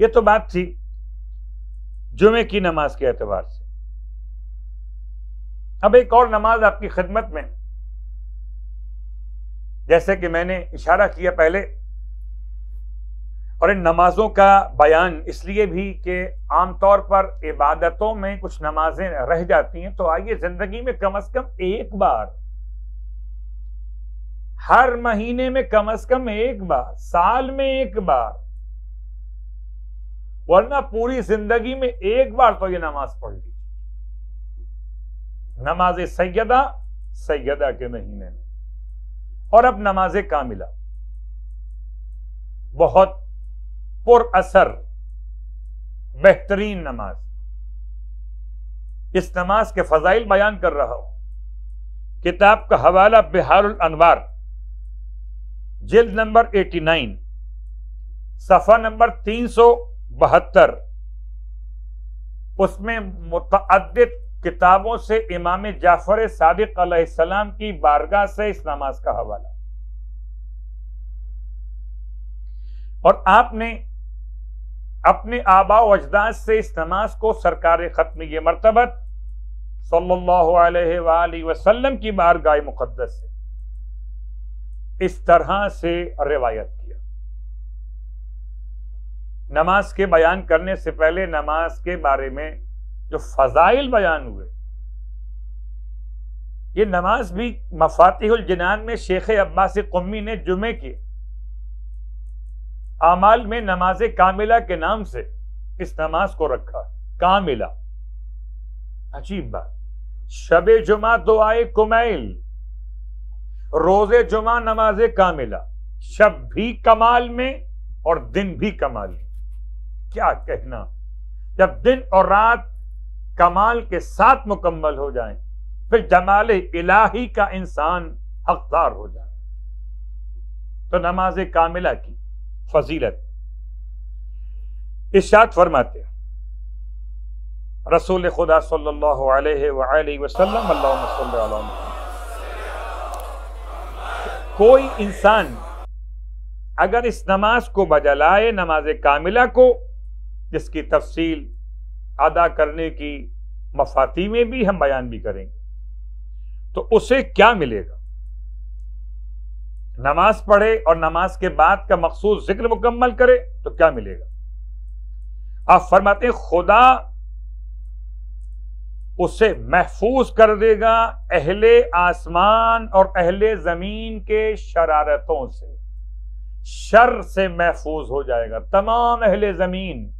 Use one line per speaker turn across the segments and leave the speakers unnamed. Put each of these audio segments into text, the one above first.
یہ تو بات تھی جمعے کی نماز کے اعتبار سے. اب ایک اور نماز آپ کی خدمت میں، جیسے کہ میں نے اشارہ کیا پہلے، اور ان نمازوں کا بیان اس لیے بھی کہ عام طور پر عبادتوں میں کچھ نمازیں رہ جاتی ہیں، تو آئیے زندگی میں کم از کم ایک بار، ہر مہینے میں کم از کم ایک بار، سال میں ایک بار، ورنہ پوری زندگی میں ایک بار تو یہ نماز پڑھ لی. نماز سیدہ کے مہینے میں. اور اب نماز کاملہ، بہت پر اثر بہترین نماز. اس نماز کے فضائل بیان کر رہا ہوں. کتاب کا حوالہ بحار الانوار، جلد نمبر 89، صفحہ نمبر 372. اس میں متعدد کتابوں سے امام جعفر صادق علیہ السلام کی بارگاہ سے اس نماز کا حوالہ. اور آپ نے اپنے آباء و اجداد سے اس نماز کو سرکار ختمی مرتبت صلی اللہ علیہ وآلہ وسلم کی بارگاہ مقدس سے اس طرح سے روایت کیا. نماز کے بیان کرنے سے پہلے نماز کے بارے میں جو فضائل بیان ہوئے، یہ نماز بھی مفاتیح الجنان میں شیخ عباس قمی نے جمعے کے اعمال میں نماز کاملہ کے نام سے اس نماز کو رکھا. کاملہ، عجیب بات. شب جمعہ دعائے کمیل، روز جمعہ نماز کاملہ، شب بھی کمال میں اور دن بھی کمال میں. کیا کہنا! جب دن اور رات کمال کے ساتھ مکمل ہو جائیں، پھر جمال الہی کا انسان حقدار ہو جائے. تو نماز کاملہ کی فضیلت ارشاد فرماتے ہیں رسول خدا صلی اللہ علیہ وآلہ وسلم، اللہم صلی علی محمد، کوئی انسان اگر اس نماز کو بجا لائے، نماز کاملہ کو، جس کی تفصیل ادا کرنے کی مفاتیح میں بھی ہم بیان بھی کریں گے، تو اسے کیا ملے گا؟ نماز پڑھے اور نماز کے بعد کا مخصوص ذکر مکمل کرے تو کیا ملے گا؟ آپ فرماتے ہیں خدا اسے محفوظ کر دے گا اہل آسمان اور اہل زمین کے شرارتوں سے. شر سے محفوظ ہو جائے گا، تمام اہل زمین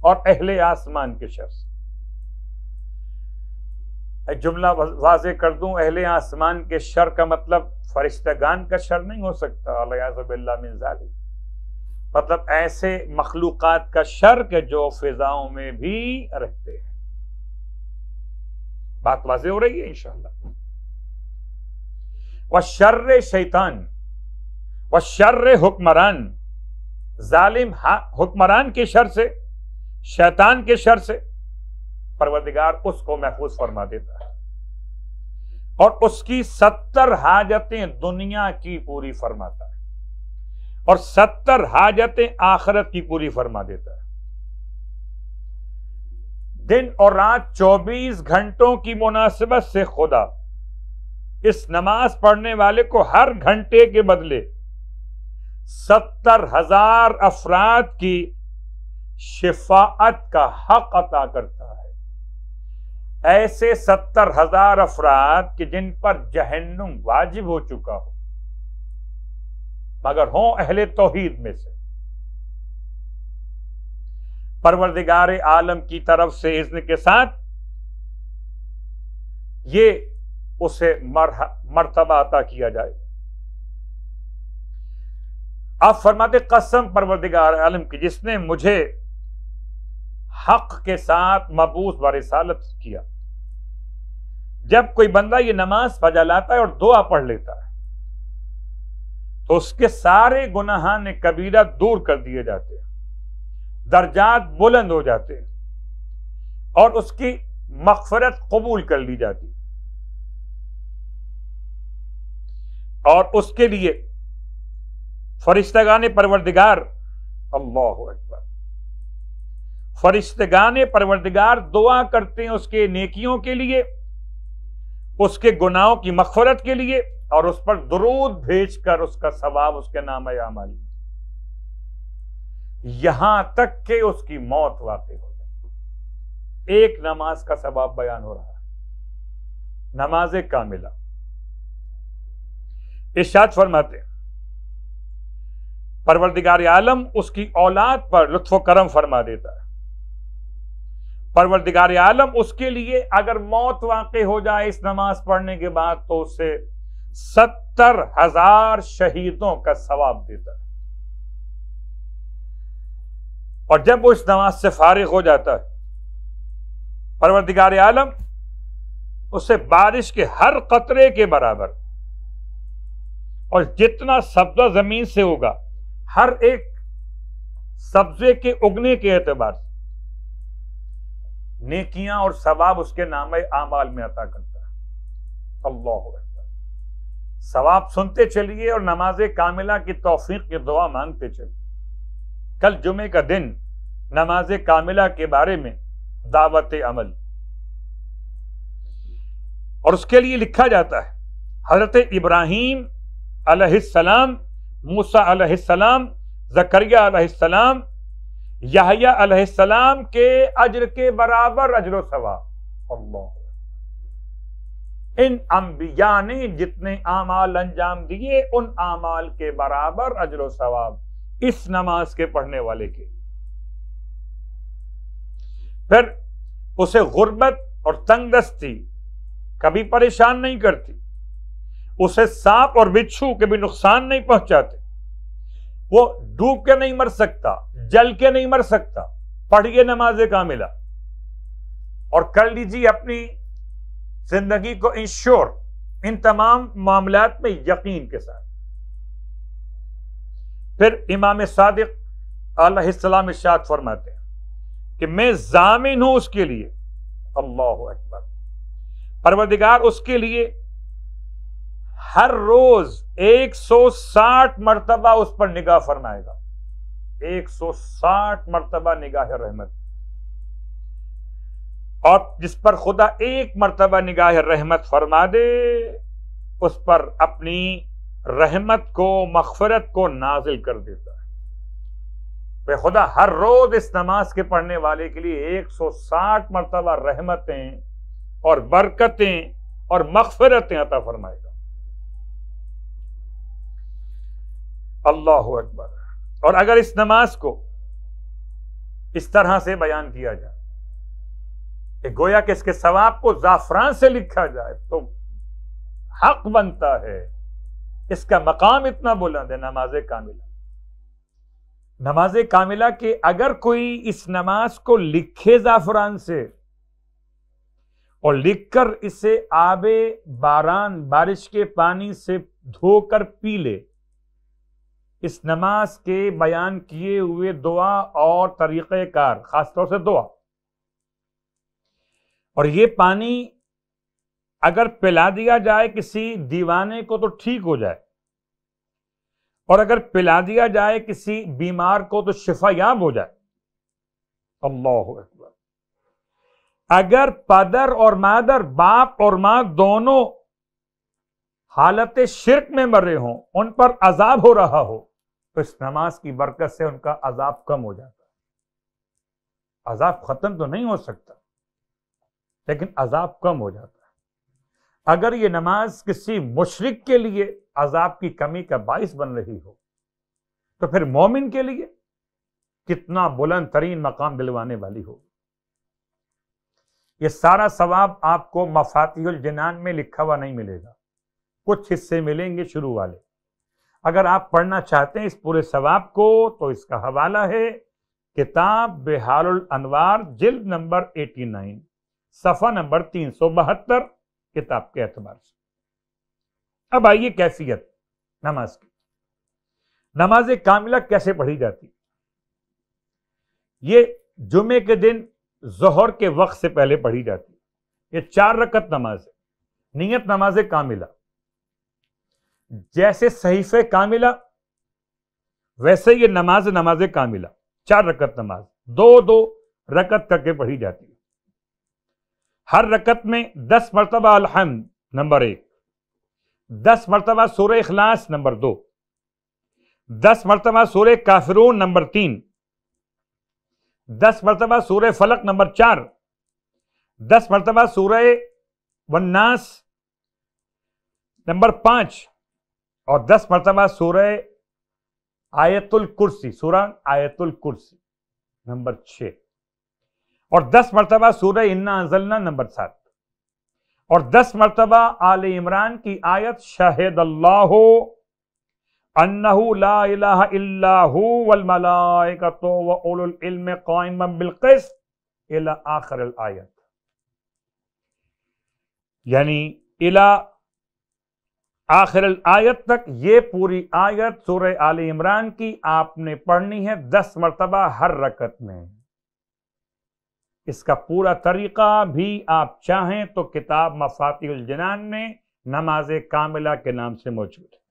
اور اہل آسمان کے شر سے. ایک جملہ واضح کر دوں، اہل آسمان کے شر کا مطلب فرشتگان کا شر نہیں ہو سکتا، الیاذ باللہ من ذالک، مطلب ایسے مخلوقات کا شر کہ جو فضاؤں میں بھی رہتے ہیں. بات واضح ہو رہی ہے انشاءاللہ. وشر شیطان، وشر حکمران، ظالم حکمران کے شر سے، شیطان کے شر سے پروردگار اس کو محفوظ فرما دیتا ہے، اور اس کی 70 حاجتیں دنیا کی پوری فرماتا ہے، اور 70 حاجتیں آخرت کی پوری فرما دیتا ہے. دن اور رات 24 گھنٹوں کی مناسبت سے خدا اس نماز پڑھنے والے کو ہر گھنٹے کے بدلے 70,000 افراد کی شفاعت کا حق عطا کرتا ہے. ایسے 70,000 افراد کہ جن پر جہنم واجب ہو چکا ہو مگر ہوں اہل توحید میں سے، پروردگار عالم کی طرف سے اذن کے ساتھ یہ اسے مرتبہ عطا کیا جائے. آپ فرماتے قسم پروردگار عالم کی جس نے مجھے حق کے ساتھ مبعوث و رسالت کیا. جب کوئی بندہ یہ نماز بجا لاتا ہے اور دعا پڑھ لیتا ہے تو اس کے سارے گناہان کبیرہ دور کر دیے جاتے ہیں، درجات بلند ہو جاتے ہیں، اور اس کی مغفرت قبول کر لی جاتی، اور اس کے لیے فرشتگان پروردگار اللہ اکبر فرشتگان پروردگار دعا کرتے ہیں اس کے نیکیوں کے لیے، اس کے گناہوں کی مغفرت کے لیے، اور اس پر درود بھیج کر اس کا ثواب اس کے نامہ اعمال میں، یہاں تک کہ اس کی موت واقع ہو جائے۔ ایک نماز کا ثواب بیان ہو رہا ہے، نماز کاملہ۔ ارشاد فرماتے ہیں پروردگار عالم اس کی اولاد پر لطف و کرم فرما دیتا ہے۔ پروردگار عالم اس کے لیے اگر موت واقع ہو جائے اس نماز پڑھنے کے بعد تو اسے 70,000 شہیدوں کا ثواب دیتا ہے، اور جب وہ اس نماز سے فارغ ہو جاتا ہے پروردگار عالم اسے بارش کے ہر قطرے کے برابر اور جتنا سبزہ زمین سے ہوگا ہر ایک سبزے کے اگنے کے اعتبار سے نیکیاں اور ثواب اس کے نامہ اعمال میں عطا کرتا ہے۔ اللہ اکبر۔ ثواب سنتے چلیے اور نماز کاملہ کی توفیق کی دعا مانگتے چلیے۔ کل جمعے کا دن نماز کاملہ کے بارے میں دعوت عمل، اور اس کے لیے لکھا جاتا ہے حضرت ابراہیم علیہ السلام، موسیٰ علیہ السلام، زکریا علیہ السلام، یحییٰ علیہ السلام کے اجر کے برابر اجر و ثواب۔ اللہ، ان انبیاء نے جتنے اعمال انجام دیے ان اعمال کے برابر اجر و ثواب اس نماز کے پڑھنے والے کے۔ پھر اسے غربت اور تنگ دستی کبھی پریشان نہیں کرتی، اسے سانپ اور بچھو کے بھی نقصان نہیں پہنچاتے، وہ ڈوب کے نہیں مر سکتا، جل کے نہیں مر سکتا۔ پڑھیے نماز کاملہ اور کر لیجیے اپنی زندگی کو انشور ان تمام معاملات میں یقین کے ساتھ۔ پھر امام صادق علیہ السلام ارشاد فرماتے ہیں کہ میں ضامن ہوں اس کے لیے، اللہ اکبر، پروردگار اس کے لیے ہر روز 160 مرتبہ اس پر نگاہ فرمائے گا، 160 مرتبہ نگاہ رحمت، اور جس پر خدا ایک مرتبہ نگاہ رحمت فرما دے اس پر اپنی رحمت کو، مغفرت کو نازل کر دیتا ہے۔ پہ خدا ہر روز اس نماز کے پڑھنے والے کے لیے 160 مرتبہ رحمتیں اور برکتیں اور مغفرتیں عطا فرمائے گا۔ اللہ اکبر۔ اور اگر اس نماز کو اس طرح سے بیان کیا جائے کہ گویا کہ اس کے ثواب کو زعفران سے لکھا جائے تو حق بنتا ہے، اس کا مقام اتنا بلند ہے۔ نماز کاملہ، نماز کاملہ کہ اگر کوئی اس نماز کو لکھے زعفران سے اور لکھ کر اسے آب باران، بارش کے پانی سے دھو کر پی لے، اس نماز کے بیان کیے ہوئے دعا اور طریقہ کار، خاص طور سے دعا، اور یہ پانی اگر پلا دیا جائے کسی دیوانے کو تو ٹھیک ہو جائے، اور اگر پلا دیا جائے کسی بیمار کو تو شفا یاب ہو جائے۔ اللہ اکبر۔ اگر پدر اور مادر، باپ اور ماں دونوں حالت شرک میں مرے ہوں، ان پر عذاب ہو رہا ہو، تو اس نماز کی برکت سے ان کا عذاب کم ہو جاتا ہے۔ عذاب ختم تو نہیں ہو سکتا لیکن عذاب کم ہو جاتا ہے۔ اگر یہ نماز کسی مشرک کے لیے عذاب کی کمی کا باعث بن رہی ہو تو پھر مومن کے لیے کتنا بلند ترین مقام دلوانے والی ہو۔ یہ سارا ثواب آپ کو مفاتیح الجنان میں لکھا ہوا نہیں ملے گا، کچھ حصے ملیں گے شروع والے۔ اگر آپ پڑھنا چاہتے ہیں اس پورے ثواب کو تو اس کا حوالہ ہے کتاب بحار الانوار، جلد نمبر 89، صفحہ نمبر 372 کتاب کے اعتبار سے۔ اب آئیے کیفیت نماز کی۔ نماز کاملہ کیسے پڑھی جاتی؟ یہ جمعے کے دن ظہر کے وقت سے پہلے پڑھی جاتی ہے۔ یہ 4 رکعت نماز ہے، نیت نماز کاملہ۔ جیسے صحیفہ کاملہ ویسے یہ نماز کاملہ، 4 رکعت نماز، 2 رکعت کر کے پڑھی جاتی ہے. ہر رکعت میں 10 مرتبہ الحمد نمبر 1، 10 مرتبہ سورہ اخلاص نمبر 2، 10 مرتبہ سورہ کافرون نمبر 3، 10 مرتبہ سورہ فلق نمبر 4، 10 مرتبہ سورہ والناس نمبر 5، اور 10 مرتبہ سورہ آیت الکرسی، سورہ آیت الکرسی نمبر 6، اور 10 مرتبہ سورہ انا انزلنا نمبر 7، اور 10 مرتبہ آل عمران کی آیت شاہد اللہ انہ لا الہ الا ہو والملائکۃ واولو العلم قائما بالقسط الی آخر الآیت. یعنی الی آخر الآیت تک یہ پوری آیت سورہ آل عمران کی آپ نے پڑھنی ہے 10 مرتبہ ہر رکعت میں. اس کا پورا طریقہ بھی آپ چاہیں تو کتاب مفاتیح الجنان میں نماز کاملہ کے نام سے موجود ہے.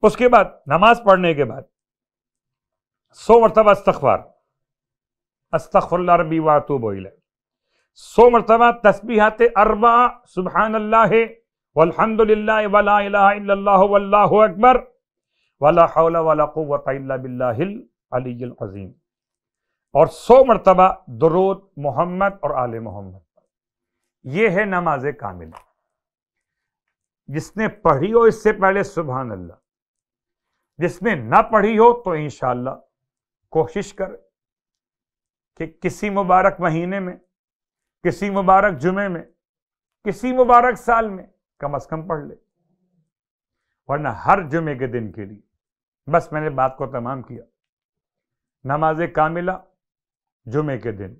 اس کے بعد نماز پڑھنے کے بعد 100 مرتبہ استغفار، استغفر اللہ ربی واتوب الیہ، 100 مرتبہ تسبیحات 4 سبحان اللہ والحمد للہ ولا الہ الا اللہ واللہ اکبر ولا حول ولا قوۃ الا باللہ العلی العظیم، اور 100 مرتبہ درود محمد اور آل محمد. یہ ہے نماز کاملہ. جس نے پڑھی ہو اس سے پہلے سبحان اللہ، جس نے نہ پڑھی ہو تو انشاءاللہ کوشش کرے کہ کسی مبارک مہینے میں، کسی مبارک جمعے میں، کسی مبارک سال میں کم از کم پڑھ لے، ورنہ ہر جمعے کے دن کے لیے. بس میں نے بات کو تمام کیا. نماز کاملہ جمعے کے دن